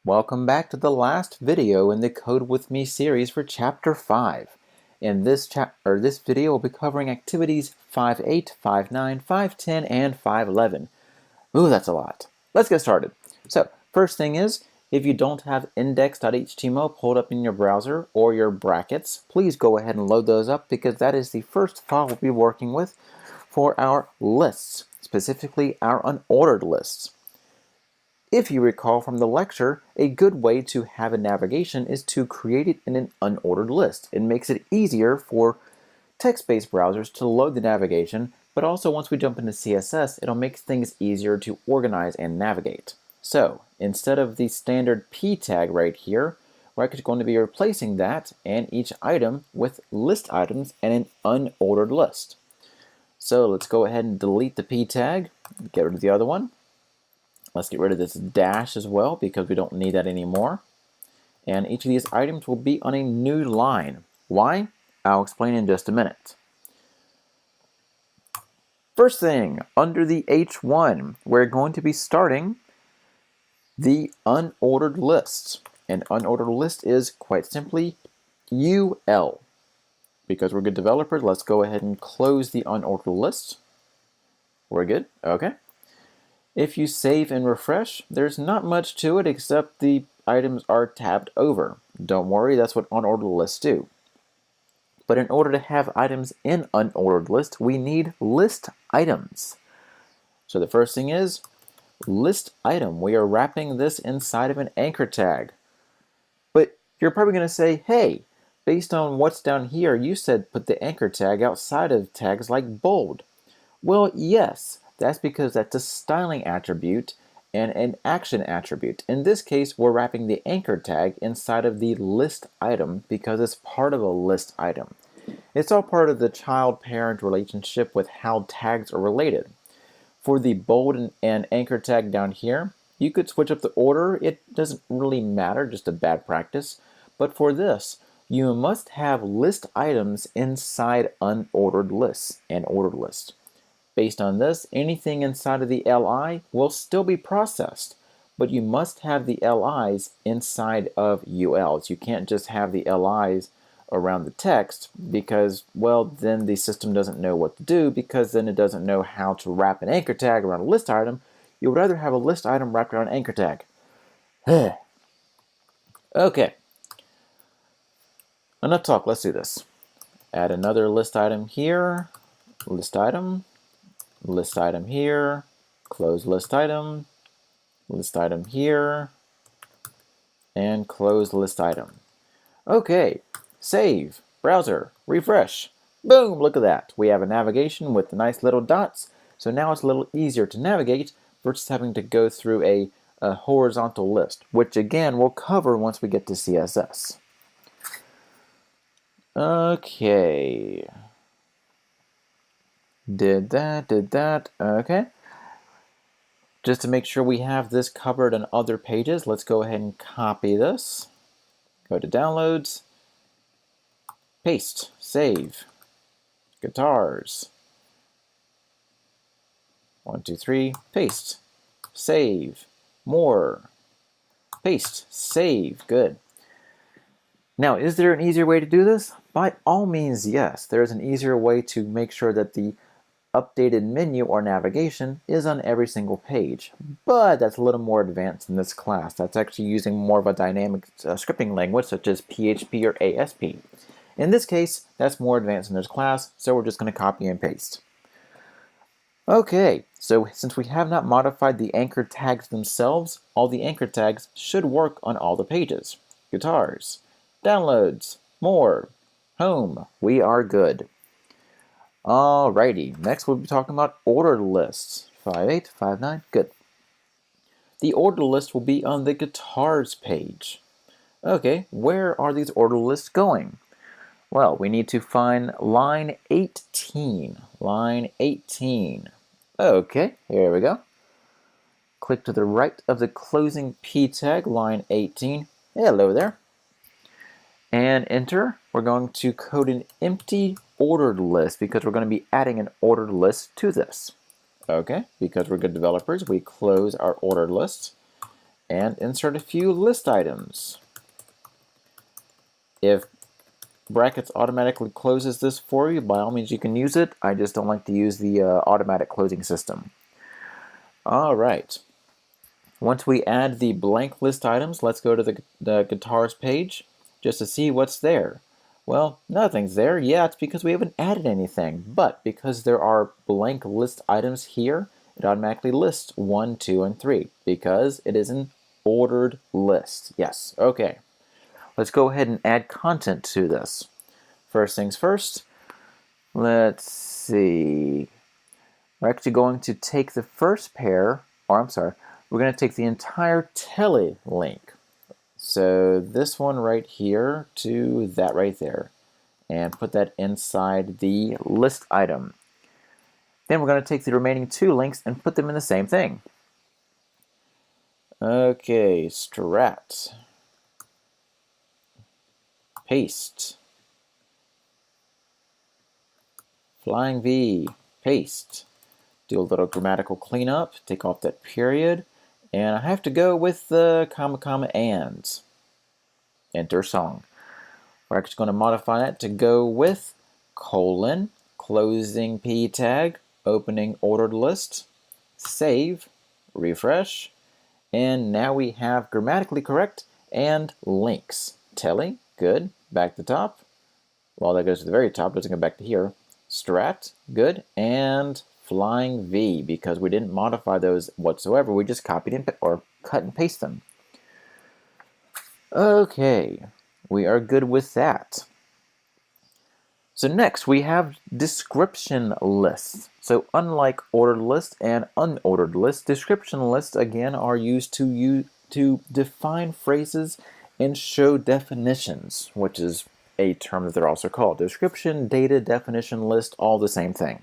Welcome back to the last video in the Code With Me series for Chapter 5. In this video, we'll be covering activities 5.8, 5.9, 5.10, and 5.11. Ooh, that's a lot. Let's get started. So, first thing is, if you don't have index.html pulled up in your browser or your brackets, please go ahead and load those up because that is the first file we'll be working with for our lists, specifically our unordered lists. If you recall from the lecture, a good way to have a navigation is to create it in an unordered list. It makes it easier for text-based browsers to load the navigation, but also once we jump into CSS, it'll make things easier to organize and navigate. So, instead of the standard p tag right here, we're actually going to be replacing that and each item with list items and an unordered list. So let's go ahead and delete the p tag, get rid of the other one. Let's get rid of this dash as well because we don't need that anymore. And each of these items will be on a new line. Why? I'll explain in just a minute. First thing, under the H1, we're going to be starting the unordered list. An unordered list is quite simply UL. Because we're good developers, let's go ahead and close the unordered list. We're good? Okay. If you save and refresh, there's not much to it except the items are tabbed over. Don't worry, that's what unordered lists do. But in order to have items in unordered list, we need list items. So the first thing is list item. We are wrapping this inside of an anchor tag. But you're probably going to say, hey, based on what's down here, you said put the anchor tag outside of tags like bold. Well, yes. That's because that's a styling attribute and an action attribute. In this case, we're wrapping the anchor tag inside of the list item because it's part of a list item. It's all part of the child-parent relationship with how tags are related. For the bold and anchor tag down here, you could switch up the order. It doesn't really matter, just a bad practice. But for this, you must have list items inside unordered lists and ordered lists. Based on this, anything inside of the LI will still be processed, but you must have the LIs inside of ULs. You can't just have the LIs around the text because, well, then the system doesn't know what to do because then it doesn't know how to wrap an anchor tag around a list item. You would rather have a list item wrapped around an anchor tag. Okay. Enough talk, let's do this. Add another list item here, list item here, close list item here, and close list item. Okay, save, browser, refresh. Boom, look at that. We have a navigation with nice little dots, so now it's a little easier to navigate versus having to go through a horizontal list, which again we'll cover once we get to CSS. Okay. Did that, okay. Just to make sure we have this covered on other pages, let's go ahead and copy this. Go to downloads, paste, save, guitars. 1, 2, 3, paste, save, more, paste, save, good. Now, is there an easier way to do this? By all means, yes. There is an easier way to make sure that the updated menu or navigation is on every single page, but that's a little more advanced in this class. That's actually using more of a dynamic scripting language such as PHP or ASP. In this case, that's more advanced in this class, so we're just going to copy and paste. Okay, so since we have not modified the anchor tags themselves, all the anchor tags should work on all the pages. Guitars, downloads, more, home, we are good. Alrighty, next we'll be talking about ordered lists. 5.8, 5.9, good. The ordered list will be on the guitars page. Okay, where are these ordered lists going? Well, we need to find line 18. Line 18. Okay, here we go. Click to the right of the closing p tag, line 18. Hello there. And enter. We're going to code an empty ordered list because we're going to be adding an ordered list to this. Okay, because we're good developers, we close our ordered list and insert a few list items. If brackets automatically closes this for you, by all means you can use it. I just don't like to use the automatic closing system. All right. Once we add the blank list items, let's go to the guitars page just to see what's there. Well, nothing's there. Yeah, it's because we haven't added anything. But because there are blank list items here, it automatically lists 1, 2, and 3 because it is an ordered list. Yes, okay. Let's go ahead and add content to this. First things first, let's see. We're actually going to take the first pair, or I'm sorry, we're going to take the entire tele link. So this one right here to that right there, and put that inside the list item. Then we're going to take the remaining 2 links and put them in the same thing. Okay, strat, paste, flying V, paste. Do a little grammatical cleanup, take off that period, and I have to go with the comma, comma, and. Enter song. We're actually going to modify that to go with colon, closing p tag, opening ordered list, save, refresh, and now we have grammatically correct and links. Telly, good, back to top. Well, that goes to the very top, doesn't go back to here. Strat, good, and flying V, because we didn't modify those whatsoever, we just copied and or cut and paste them. Okay, we are good with that. So next we have description lists. So unlike ordered list and unordered list, description lists again are used to define phrases and show definitions, which is a term that they're also called. Description, data, definition, list, all the same thing.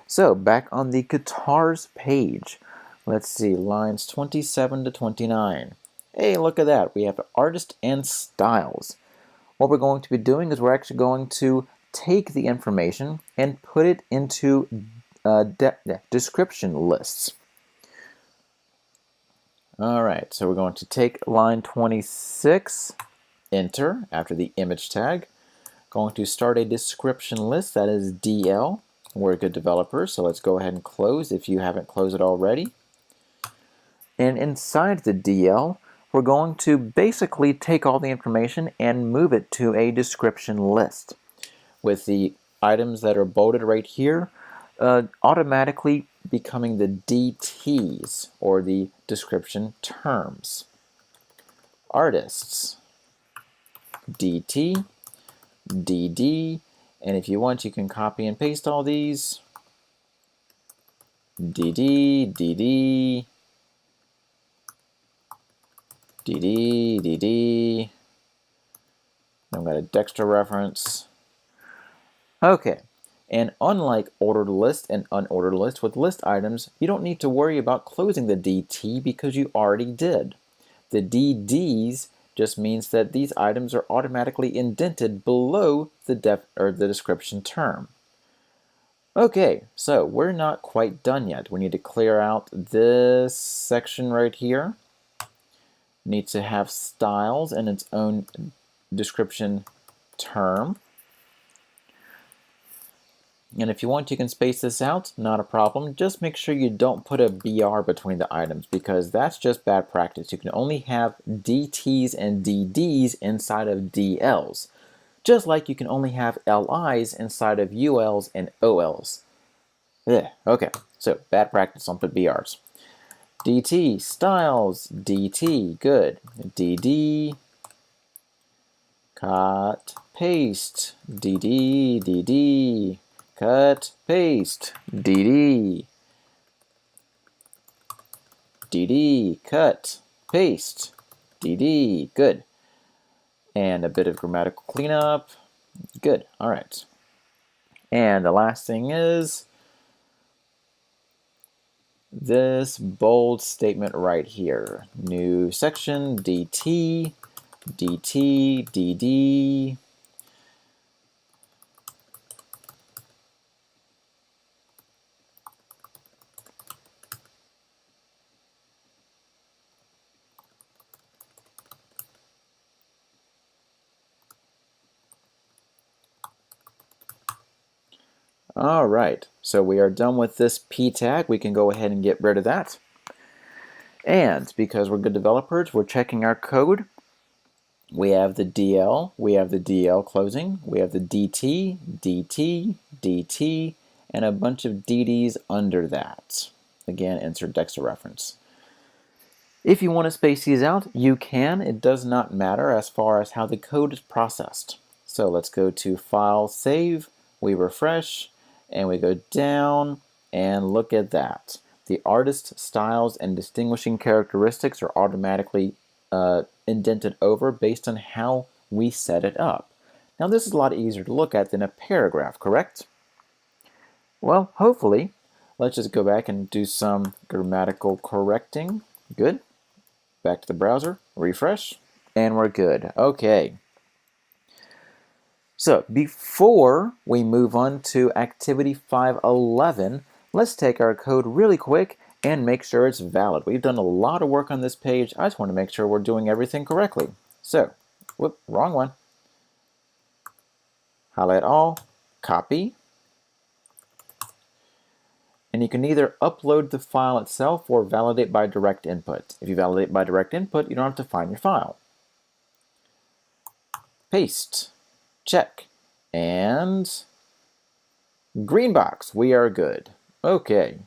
So back on the guitars page, let's see, lines 27 to 29. Hey, look at that. We have artist and styles. What we're going to be doing is we're actually going to take the information and put it into description lists. All right, so we're going to take line 26, enter after the image tag. Going to start a description list, that is DL. We're a good developer, so let's go ahead and close if you haven't closed it already. And inside the DL, we're going to basically take all the information and move it to a description list, with the items that are bolded right here automatically becoming the DTs, or the description terms. Artists, DT, DD, and if you want you can copy and paste all these. DD, DD, DD, DD. I've got a Dexter reference. Okay, and unlike ordered list and unordered list, with list items, you don't need to worry about closing the DT because you already did. The DDs just means that these items are automatically indented below the description term. Okay, so we're not quite done yet. We need to clear out this section right here. Needs to have styles and its own description term. And if you want, you can space this out, not a problem. Just make sure you don't put a BR between the items because that's just bad practice. You can only have DTs and DDs inside of DLs, just like you can only have LIs inside of ULs and OLs. Ugh, okay, so bad practice, don't put BRs. DT, styles, DT, good. DD, cut, paste, DD, DD, cut, paste, DD, DD, cut, paste, DD, good. And a bit of grammatical cleanup, good, all right. And the last thing is this bold statement right here. New section, DT, DT, DD. All right, so we are done with this p tag. We can go ahead and get rid of that. And because we're good developers, we're checking our code. We have the DL, we have the DL closing, we have the DT, DT, DT, and a bunch of DDs under that. Again, insert Dexter reference. If you want to space these out, you can. It does not matter as far as how the code is processed. So let's go to File, Save, we refresh, and we go down, and look at that. The artist styles and distinguishing characteristics are automatically indented over based on how we set it up. Now this is a lot easier to look at than a paragraph, correct? Well, hopefully. Let's just go back and do some grammatical correcting. Good. Back to the browser, refresh, and we're good. Okay. So before we move on to activity 511, let's take our code really quick and make sure it's valid. We've done a lot of work on this page. I just want to make sure we're doing everything correctly. So, whoop, wrong one. Highlight all, copy. And you can either upload the file itself or validate by direct input. If you validate by direct input, you don't have to find your file. Paste, check, and green box, we are good. Okay.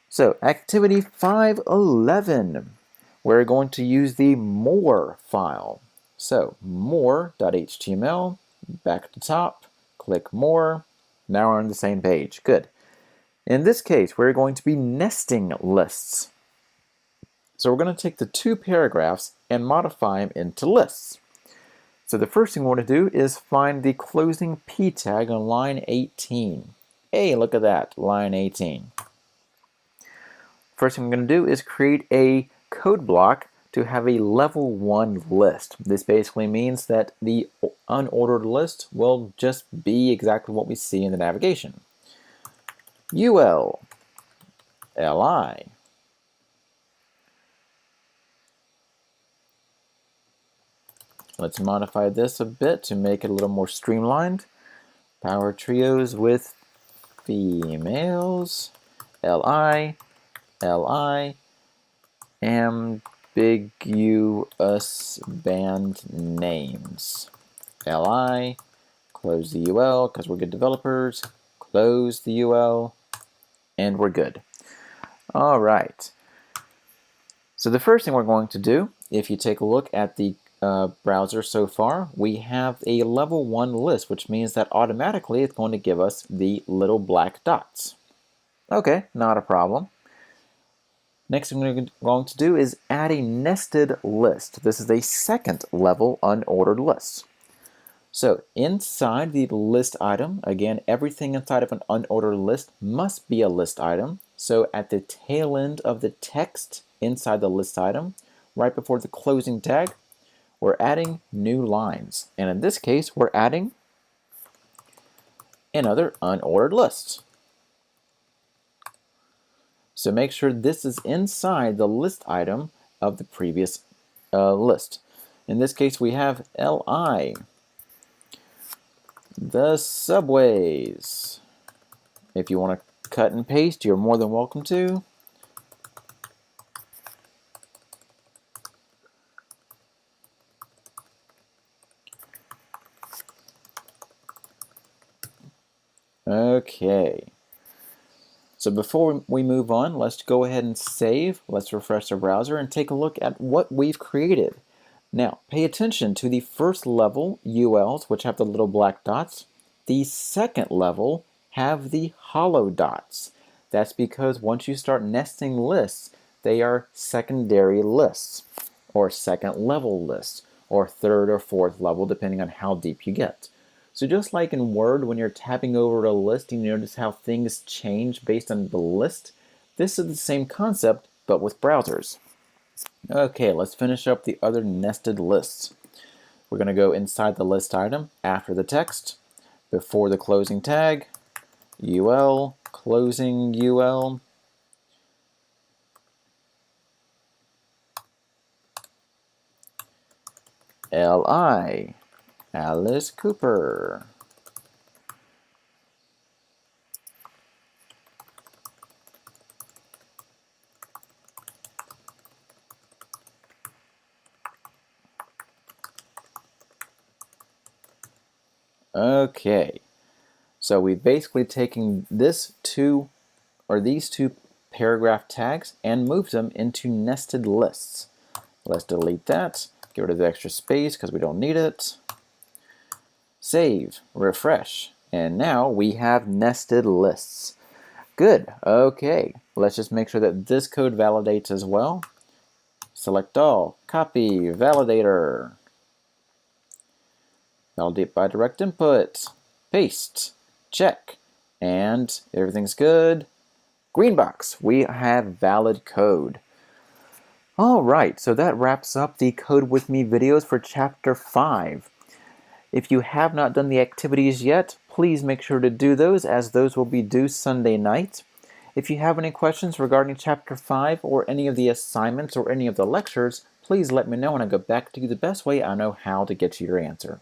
So activity 511, we're going to use the more file. So more.html, back at the top, click more. Now we're on the same page, good. In this case, we're going to be nesting lists. So we're going to take the two paragraphs and modify them into lists. So the first thing we want to do is find the closing p tag on line 18. Hey, look at that, line 18. First thing I'm going to do is create a code block to have a level 1 list. This basically means that the unordered list will just be exactly what we see in the navigation. UL, LI, let's modify this a bit to make it a little more streamlined. Power trios with females, LI, LI, ambiguous band names. LI, close the UL because we're good developers, close the UL, and we're good. All right. So the first thing we're going to do, if you take a look at the browser so far, we have a level 1 list, which means that automatically it's going to give us the little black dots. Okay, not a problem. Next thing we're going to do is add a nested list. This is a second level unordered list. So inside the list item, again, everything inside of an unordered list must be a list item. So at the tail end of the text inside the list item, right before the closing tag, we're adding new lines. And in this case, we're adding another unordered list. So make sure this is inside the list item of the previous list. In this case, we have LI. The subways. If you want to cut and paste, you're more than welcome to. Okay. So before we move on, let's go ahead and save. Let's refresh the browser and take a look at what we've created. Now, pay attention to the first level ULs, which have the little black dots. The second level have the hollow dots. That's because once you start nesting lists, they are secondary lists, or second level lists, or third or fourth level, depending on how deep you get. So just like in Word, when you're tabbing over a list, you notice how things change based on the list. This is the same concept, but with browsers. Okay, let's finish up the other nested lists. We're going to go inside the list item after the text, before the closing tag, UL, closing UL, LI, Alice Cooper, Okay, so we've basically taken these two paragraph tags and moved them into nested lists. Let's delete that, get rid of the extra space because we don't need it. Save, refresh, and now we have nested lists. Good, okay, let's just make sure that this code validates as well. Select all, copy, validator. Validate by direct input, paste, check, and everything's good. Green box, we have valid code. Alright, so that wraps up the Code With Me videos for Chapter 5. If you have not done the activities yet, please make sure to do those, as those will be due Sunday night. If you have any questions regarding Chapter 5 or any of the assignments or any of the lectures, please let me know and I'll go back to you the best way I know how to get you your answer.